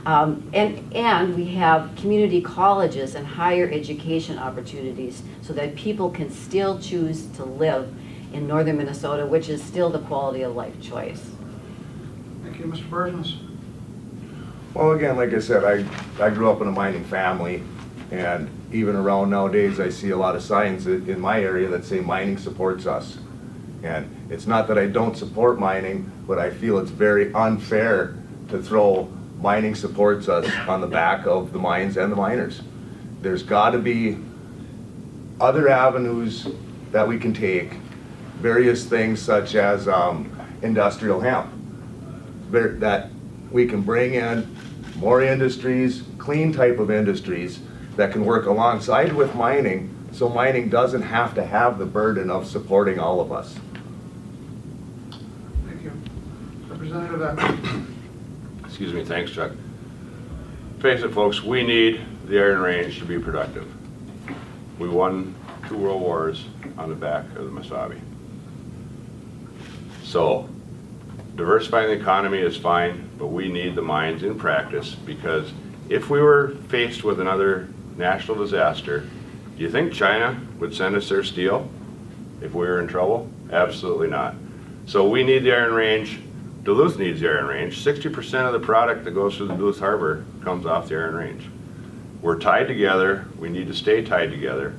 And we have community colleges and higher education opportunities so that people can still choose to live in northern Minnesota, which is still the quality of life choice. Thank you, Mr. Barsness. Well, again, like I said, I grew up in a mining family, and even around nowadays, I see a lot of signs in my area that say mining supports us. And it's not that I don't support mining, but I feel it's very unfair to throw mining supports us on the back of the mines and the miners. There's got to be other avenues that we can take, various things such as industrial hemp. That we can bring in more industries, clean type of industries that can work alongside with mining, so mining doesn't have to have the burden of supporting all of us. Thank you. Representative Ecklund. Excuse me, thanks, Chuck. Face it, folks, we need the Iron Range to be productive. We won 2 world wars on the back of the Mesabi. So, diversifying the economy is fine, but we need the mines in practice, because if we were faced with another national disaster, do you think China would send us their steel if we were in trouble? Absolutely not. So we need the Iron Range. Duluth needs the Iron Range. 60% of the product that goes through the Duluth Harbor comes off the Iron Range. We're tied together. We need to stay tied together.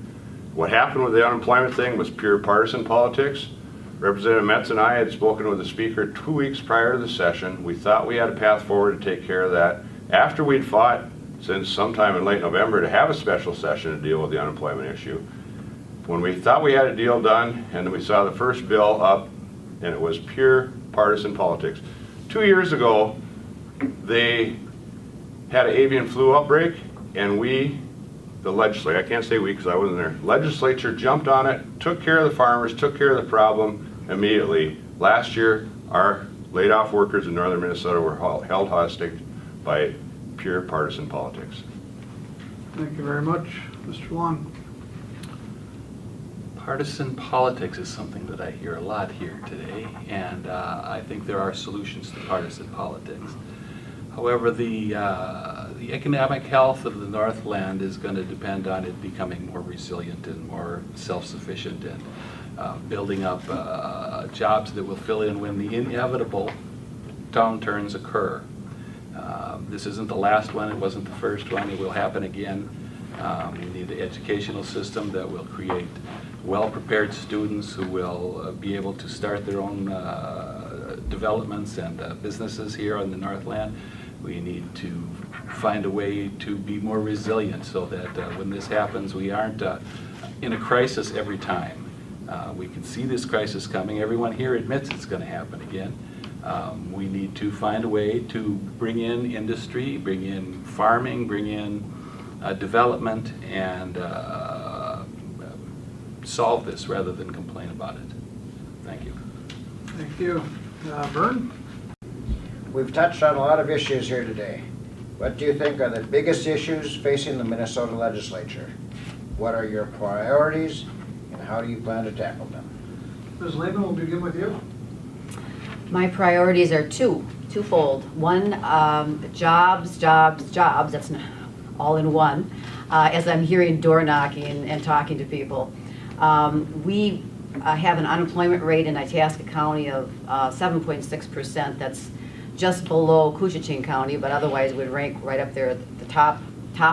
What happened with the unemployment thing was pure partisan politics. Representative Metz and I had spoken with the speaker 2 weeks prior to the session. We thought we had a path forward to take care of that. After we'd fought since sometime in late November to have a special session to deal with the unemployment issue, when we thought we had a deal done and we saw the first bill up, and it was pure partisan politics. 2 years ago, they had an avian flu outbreak, and we, the legislature, I can't say we because I wasn't there, legislature jumped on it, took care of the farmers, took care of the problem immediately. Last year, our laid off workers in northern Minnesota were held hostage by pure partisan politics. Thank you very much. Mr. Long. Partisan politics is something that I hear a lot here today, and I think there are solutions to partisan politics. However, the economic health of the Northland is going to depend on it becoming more resilient and more self-sufficient, and building up jobs that will fill in when the inevitable downturns occur. This isn't the last one, it wasn't the first one, it will happen again. We need an educational system that will create well-prepared students who will be able to start their own developments and businesses here on the Northland. We need to find a way to be more resilient so that when this happens, we aren't in a crisis every time. We can see this crisis coming. Everyone here admits it's going to happen again. We need to find a way to bring in industry, bring in farming, bring in development, and solve this rather than complain about it. Thank you. Thank you. Vern? We've touched on a lot of issues here today. What do you think are the biggest issues facing the Minnesota legislature? What are your priorities, and how do you plan to tackle them? Ms. Layman, we'll begin with you. My priorities are twofold. One, jobs, that's all in one, as I'm hearing door knocking and talking to people. We have an unemployment rate in Itasca County of 7.6%. That's just below Couchiching County, but otherwise would rank right up there at the top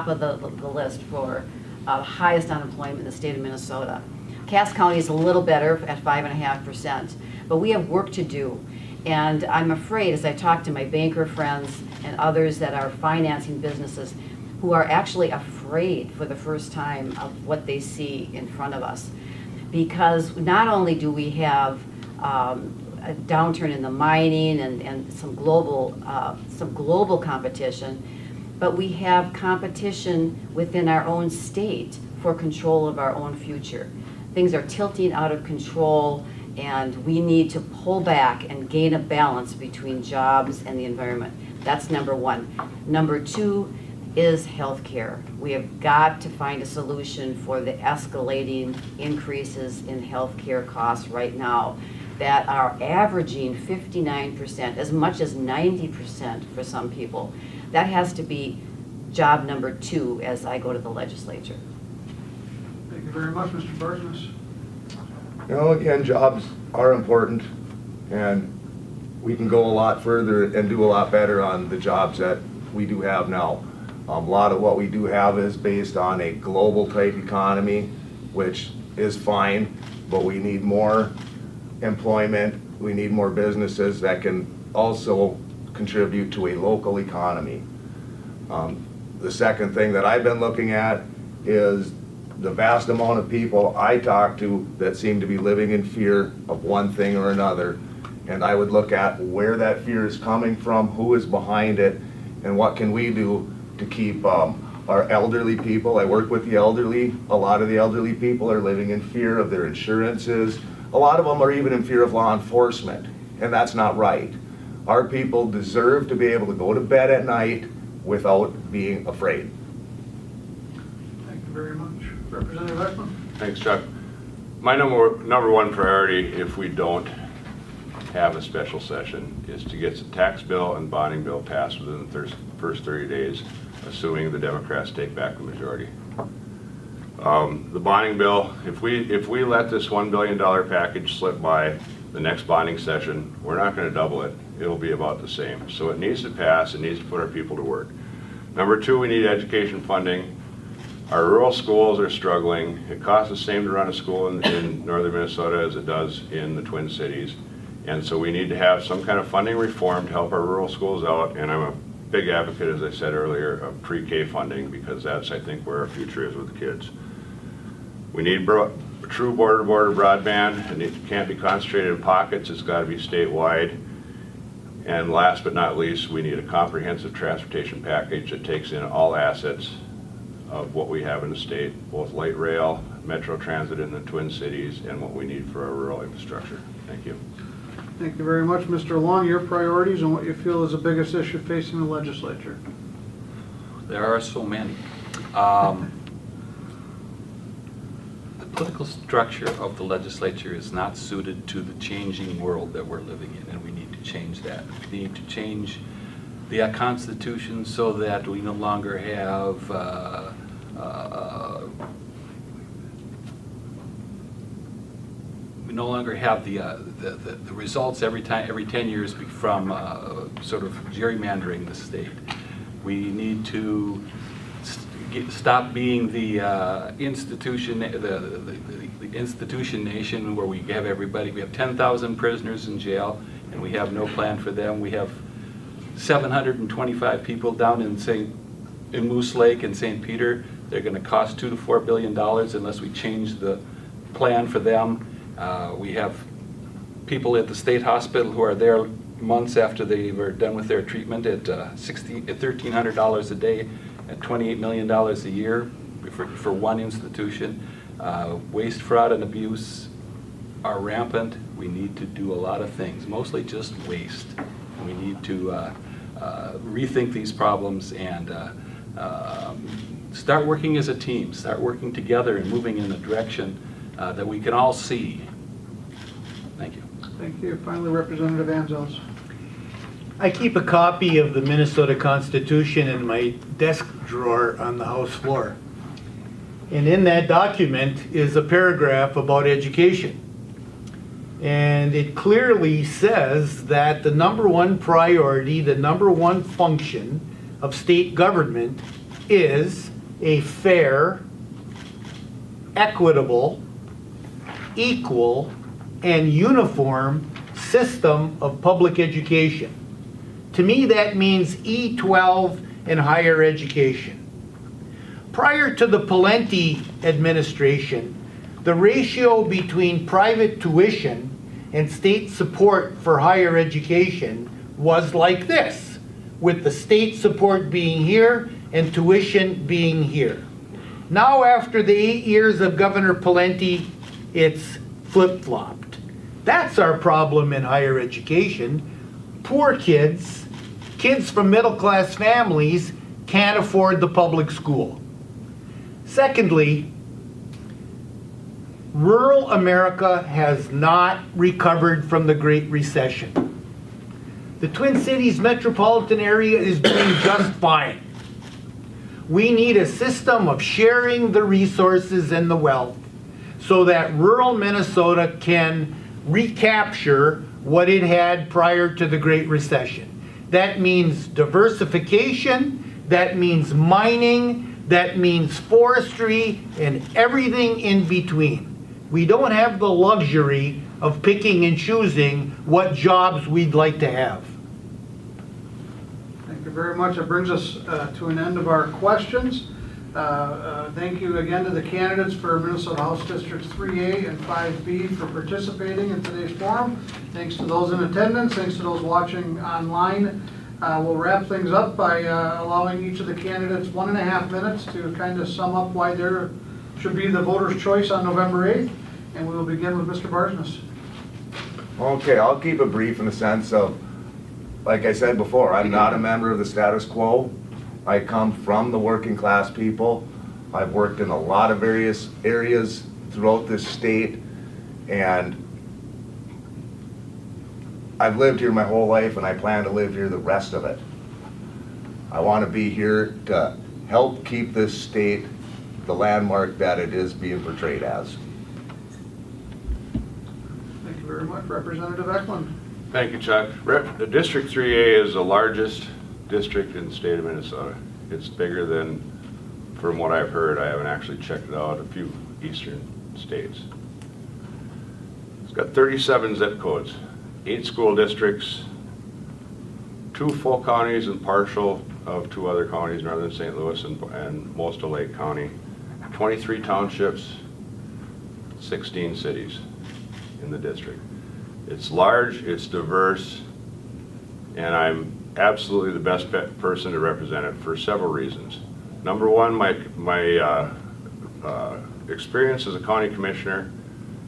of the list for highest unemployment in the state of Minnesota. Cass County is a little better at 5.5%, but we have work to do. And I'm afraid, as I talk to my banker friends and others that are financing businesses, who are actually afraid for the first time of what they see in front of us. Because not only do we have a downturn in the mining and some global competition, but we have competition within our own state for control of our own future. Things are tilting out of control, and we need to pull back and gain a balance between jobs and the environment. That's number one. Number two is healthcare. We have got to find a solution for the escalating increases in healthcare costs right now that are averaging 59%, as much as 90% for some people. That has to be job number two as I go to the legislature. Thank you very much, Mr. Barsness. You know, again, jobs are important, and we can go a lot further and do a lot better on the jobs that we do have now. A lot of what we do have is based on a global type economy, which is fine, but we need more employment, we need more businesses that can also contribute to a local economy. The second thing that I've been looking at is the vast amount of people I talk to that seem to be living in fear of one thing or another, And I would look at where that fear is coming from, who is behind it, and what can we do to keep our elderly people. I work with the elderly. A lot of the elderly people are living in fear of their insurances. A lot of them are even in fear of law enforcement, and that's not right. Our people deserve to be able to go to bed at night without being afraid. Thank you very much. Representative Ecklund? Thanks, Chuck. My number one priority, if we don't have a special session, is to get the tax bill and bonding bill passed within the first 30 days, assuming the Democrats take back the majority. The bonding bill, if we let this $1 billion package slip by the next bonding session, we're not going to double it. It'll be about the same. So it needs to pass. It needs to put our people to work. Number two, we need education funding. Our rural schools are struggling. It costs the same to run a school in northern Minnesota as it does in the Twin Cities. And so we need to have some kind of funding reform to help our rural schools out. And I'm a big advocate, as I said earlier, of pre-K funding, because that's, I think, where our future is with the kids. We need true border-to-border broadband, and it can't be concentrated in pockets. It's got to be statewide. And last but not least, we need a comprehensive transportation package that takes in all assets of what we have in the state, both light rail, metro transit in the Twin Cities, and what we need for our rural infrastructure. Thank you. Thank you very much. Mr. Long, your priorities and what you feel is the biggest issue facing the legislature. There are so many. The political structure of the legislature is not suited to the changing world that we're living in, and we need to change that. We need to change the Constitution so that we no longer have the results every 10 years from sort of gerrymandering the state. We need to stop being the institution nation where we have everybody. We have 10,000 prisoners in jail, and we have no plan for them. We have 725 people down in Moose Lake and St. Peter. They're going to cost $2 to $4 billion unless we change the plan for them. We have people at the state hospital who are there months after they were done with their treatment at $1,300 a day, at $28 million a year for one institution. Waste, fraud, and abuse are rampant. We need to do a lot of things, mostly just waste. We need to rethink these problems and start working as a team, start working together and moving in the direction that we can all see. Thank you. Thank you. Finally, Representative Anzelc. I keep a copy of the Minnesota Constitution in my desk drawer on the House floor. And in that document is a paragraph about education. And it clearly says that the number one priority, the number one function of state government is a fair, equitable, equal, and uniform system of public education. To me, that means E12 and higher education. Prior to the Pawlenty administration, the ratio between private tuition and state support for higher education was like this, with the state support being here and tuition being here. Now, after the 8 years of Governor Pawlenty, it's flip-flopped. That's our problem in higher education. Poor kids, kids from middle-class families, can't afford the public school. Secondly, rural America has not recovered from the Great Recession. The Twin Cities metropolitan area is doing just fine. We need a system of sharing the resources and the wealth so that rural Minnesota can recapture what it had prior to the Great Recession. That means diversification, that means mining, that means forestry, and everything in between. We don't have the luxury of picking and choosing what jobs we'd like to have. Thank you very much. That brings us to an end of our questions. Thank you again to the candidates for Minnesota House Districts 3A and 5B for participating in today's forum. Thanks to those in attendance, thanks to those watching online. We'll wrap things up by allowing each of the candidates 1.5 minutes to kind of sum up why there should be the voter's choice on November 8th. And we will begin with Mr. Barsness. Okay, I'll keep it brief in the sense of, like I said before, I'm not a member of the status quo. I come from the working class people. I've worked in a lot of various areas throughout this state, and I've lived here my whole life, and I plan to live here the rest of it. I want to be here to help keep this state the landmark that it is being portrayed as. Thank you very much. Representative Ecklund. Thank you, Chuck. The District 3A is the largest district in the state of Minnesota. It's bigger than, from what I've heard, I haven't actually checked it out, a few eastern states. It's got 37 zip codes, 8 school districts, 2 full counties and partial of 2 other counties, northern St. Louis and most of Lake County, 23 townships, 16 cities in the district. It's large, it's diverse, and I'm absolutely the best person to represent it for several reasons. Number one, my experience as a county commissioner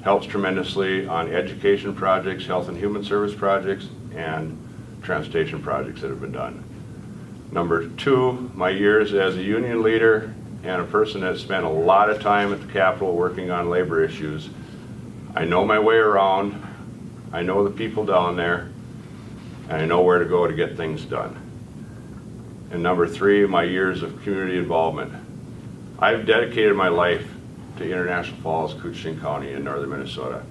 helps tremendously on education projects, health and human service projects, and transportation projects that have been done. Number two, my years as a union leader and a person that spent a lot of time at the Capitol working on labor issues. I know my way around, I know the people down there, and I know where to go to get things done. And number three, my years of community involvement. I've dedicated my life to International Falls, Couchiching County in northern Minnesota.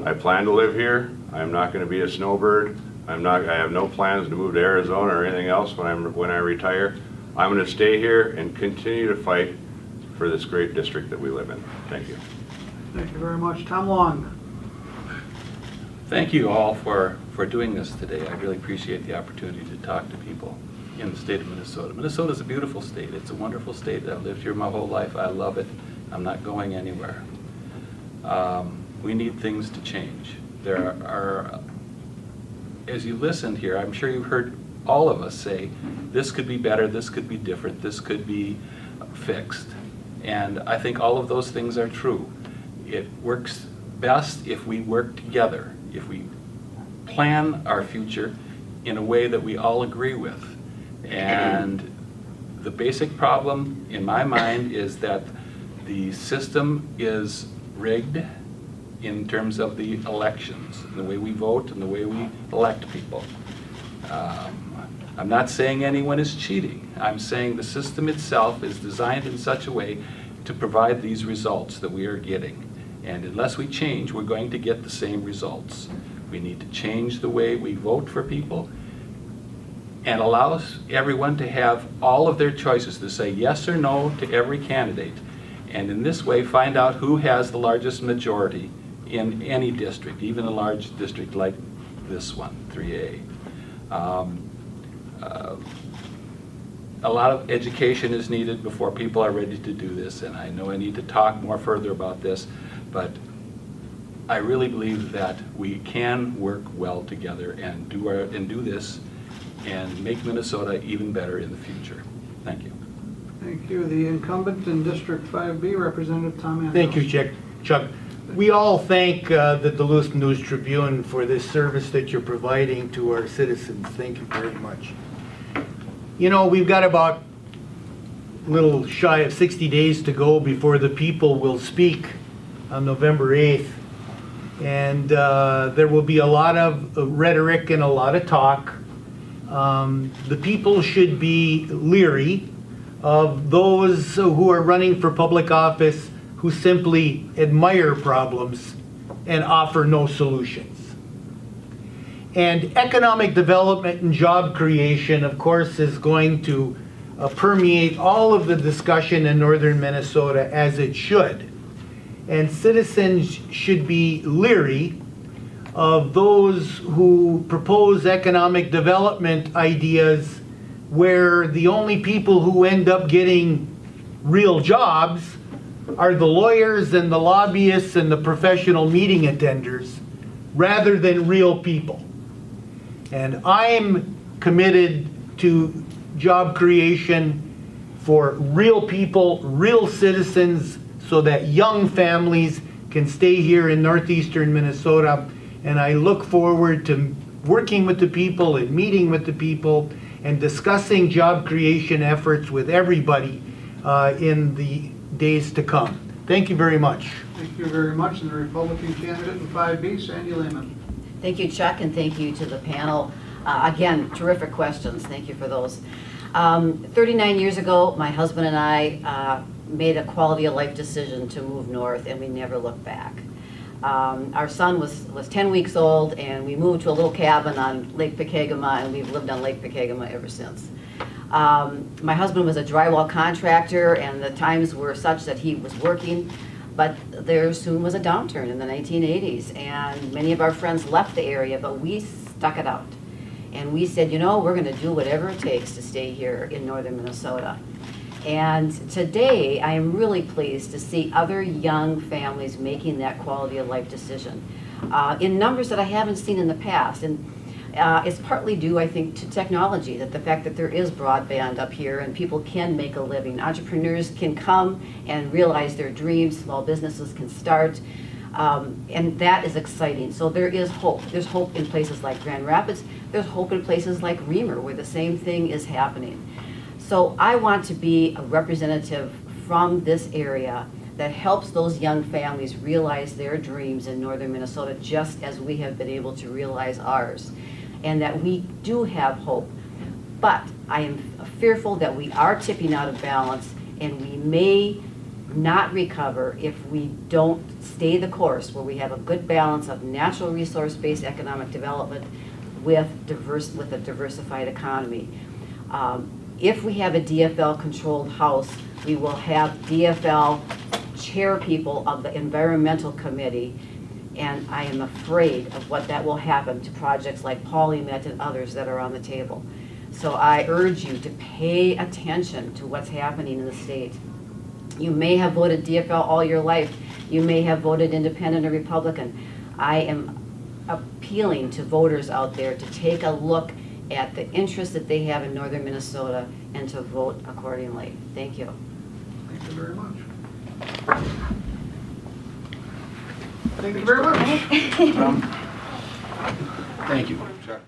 I plan to live here. I'm not going to be a snowbird. I have no plans to move to Arizona or anything else when I retire. I'm going to stay here and continue to fight for this great district that we live in. Thank you. Thank you very much. Tom Long. Thank you all for doing this today. I really appreciate the opportunity to talk to people in the state of Minnesota. Minnesota is a beautiful state. It's a wonderful state. I've lived here my whole life. I love it. I'm not going anywhere. We need things to change. There are, as you listened here, I'm sure you've heard all of us say, this could be better, this could be different, this could be fixed. And I think all of those things are true. It works best if we work together, if we plan our future in a way that we all agree with. And the basic problem in my mind is that the system is rigged in terms of the elections, the way we vote and the way we elect people. I'm not saying anyone is cheating. I'm saying the system itself is designed in such a way to provide these results that we are getting. And unless we change, we're going to get the same results. We need to change the way we vote for people and allow everyone to have all of their choices to say yes or no to every candidate. And in this way, find out who has the largest majority in any district, even a large district like this one, 3A. A lot of education is needed before people are ready to do this, and I know I need to talk more further about this, but I really believe that we can work well together and do this and make Minnesota even better in the future. Thank you. Thank you. The incumbent in District 5B, Representative Tom Anzelc. Thank you, Chuck. We all thank the Duluth News Tribune for this service that you're providing to our citizens. Thank you very much. You know, we've got about a little shy of 60 days to go before the people will speak on November 8th. And there will be a lot of rhetoric and a lot of talk. The people should be leery of those who are running for public office who simply admire problems and offer no solutions. And economic development and job creation, of course, is going to permeate all of the discussion in northern Minnesota, as it should. And citizens should be leery of those who propose economic development ideas where the only people who end up getting real jobs are the lawyers and the lobbyists and the professional meeting attenders, rather than real people. And I'm committed to job creation for real people, real citizens, so that young families can stay here in northeastern Minnesota. And I look forward to working with the people and meeting with the people and discussing job creation efforts with everybody in the days to come. Thank you very much. Thank you very much. And the Republican candidate in 5B, Sandy Layman. Thank you, Chuck, and thank you to the panel. Again, terrific questions. Thank you for those. 39 years ago, my husband and I made a quality of life decision to move north, and we never looked back. Our son was 10 weeks old, and we moved to a little cabin on Lake Pekegama, and we've lived on Lake Pekegama ever since. My husband was a drywall contractor, and the times were such that he was working, but there soon was a downturn in the 1980s, and many of our friends left the area, but we stuck it out. And we said, you know, we're going to do whatever it takes to stay here in northern Minnesota. And today, I am really pleased to see other young families making that quality of life decision in numbers that I haven't seen in the past. And it's partly due, I think, to technology, that the fact that there is broadband up here and people can make a living. Entrepreneurs can come and realize their dreams, small businesses can start, and that is exciting. So there is hope. There's hope in places like Grand Rapids. There's hope in places like Reamer, where the same thing is happening. So I want to be a representative from this area that helps those young families realize their dreams in northern Minnesota, just as we have been able to realize ours, and that we do have hope. But I am fearful that we are tipping out of balance, and we may not recover if we don't stay the course, where we have a good balance of natural resource-based economic development with a diversified economy. If we have a DFL-controlled House, we will have DFL chair people of the Environmental Committee, and I am afraid of what that will happen to projects like PolyMet and others that are on the table. So I urge you to pay attention to what's happening in the state. You may have voted DFL all your life. You may have voted Independent or Republican. I am appealing to voters out there to take a look at the interest that they have in northern Minnesota and to vote accordingly. Thank you. Thank you very much. Thank you very much. Thank you, Chuck.